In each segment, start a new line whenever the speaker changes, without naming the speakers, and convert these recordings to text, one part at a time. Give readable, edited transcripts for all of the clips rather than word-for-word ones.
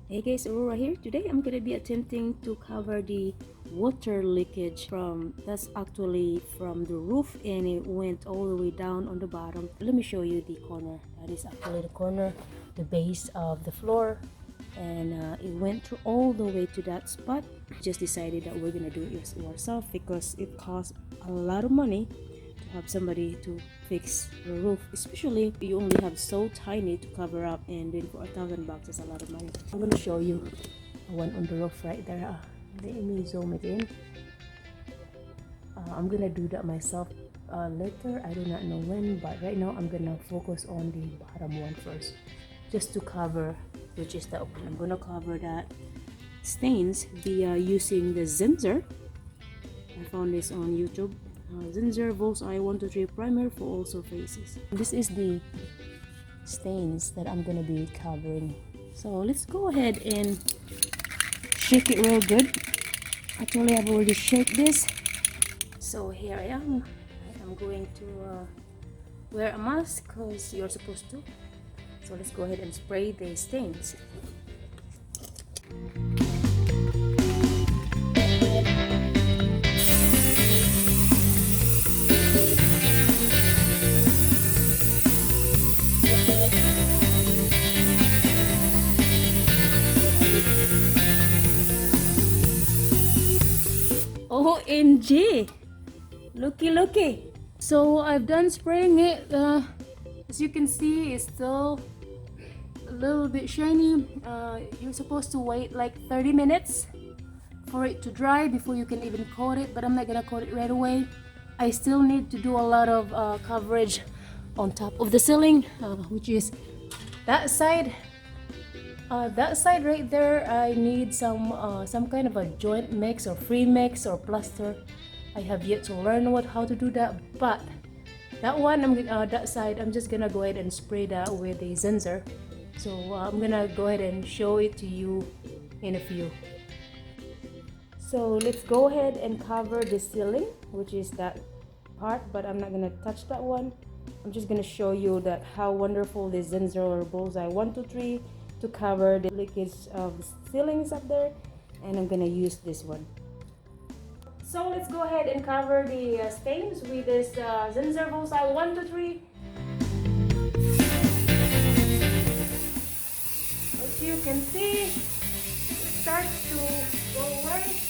Hey guys, Aurora here. Today I'm gonna be attempting to cover the water leakage that's actually from the roof and it went all the way down on the bottom. Let me show you the corner. That is actually the corner, the base of the floor, and it went through all the way to that spot. Just decided that we're gonna do it ourselves because it costs a lot of money to have somebody to fix the roof, especially if you only have so tiny to cover up, and then for $1,000 is a lot of money. I'm going to show you one on the roof right there. Let me zoom it in. I'm gonna do that myself later. I do not know when, but right now I'm gonna focus on the bottom one first, just to cover, which is the open. I'm gonna cover that stains via using the Zinsser. I found this on YouTube. Zinsser Bullseye 123 primer for all surfaces. This is the stains that I'm gonna be covering. So let's go ahead and shake it real good. Actually, I've already shake this. So here I am. I'm going to wear a mask because you're supposed to. So let's go ahead and spray the stains. OMG! Looky! So I've done spraying it. As you can see, it's still a little bit shiny. You're supposed to wait like 30 minutes for it to dry before you can even coat it, but I'm not gonna coat it right away. I still need to do a lot of coverage on top of the ceiling, which is that side. That side right there, I need some kind of a joint mix or free mix or plaster. I have yet to learn how to do that, but that one, that side, I'm just gonna go ahead and spray that with a Zinsser. So I'm gonna go ahead and show it to you in a few. So let's go ahead and cover the ceiling, which is that part, but I'm not gonna touch that one. I'm just gonna show you that how wonderful this Zinsser or Bullseye 123 to cover the leakage of the ceilings up there, and I'm gonna use this one. So let's go ahead and cover the stains with this Zinsser Bullseye 123. As you can see, it starts to go away.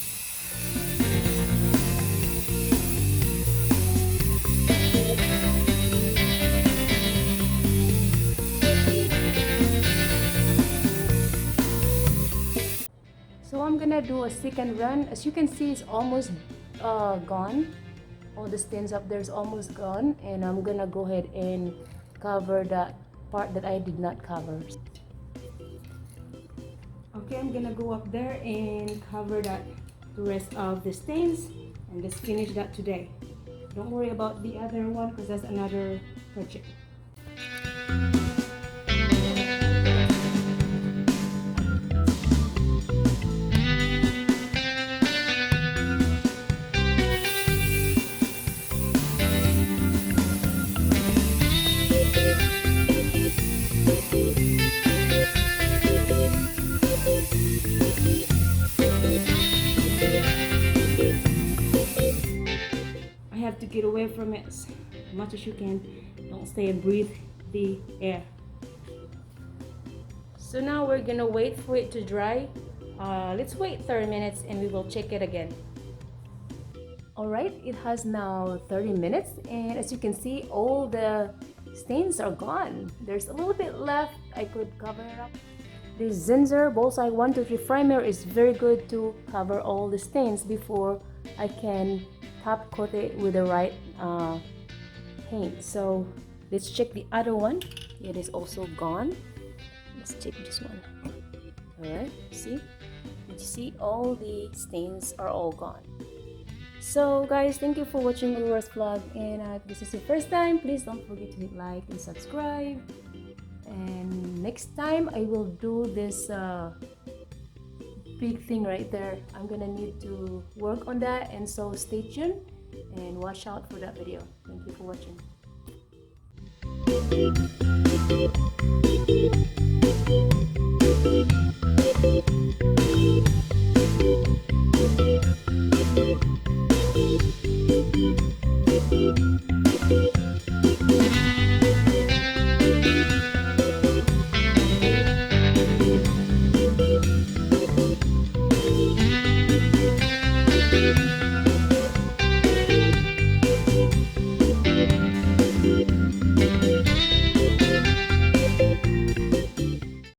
So I'm gonna do a second run. As you can see, it's almost gone. All the stains up there is almost gone, and I'm gonna go ahead and cover that part that I did not cover. Okay, I'm gonna go up there and cover the rest of the stains, and let's finish that today. Don't worry about the other one because that's another project. To get away from it as much as you can. Don't stay and breathe the air. So now we're gonna wait for it to dry. Let's wait 30 minutes and we will check it again. Alright, it has now 30 minutes, and as you can see, all the stains are gone. There's a little bit left. I could cover it up. The Zinsser Bullseye 123 primer is very good to cover all the stains before I can top coat it with the right paint. So let's check the other one. It is also gone. Let's check this one. Alright, see? Did you see? All the stains are all gone. So guys, thank you for watching Aurora's vlog, and if this is your first time, please don't forget to hit like and subscribe. And next time I will do this big thing right there. I'm gonna need to work on that, and so stay tuned and watch out for that video. Thank you for watching.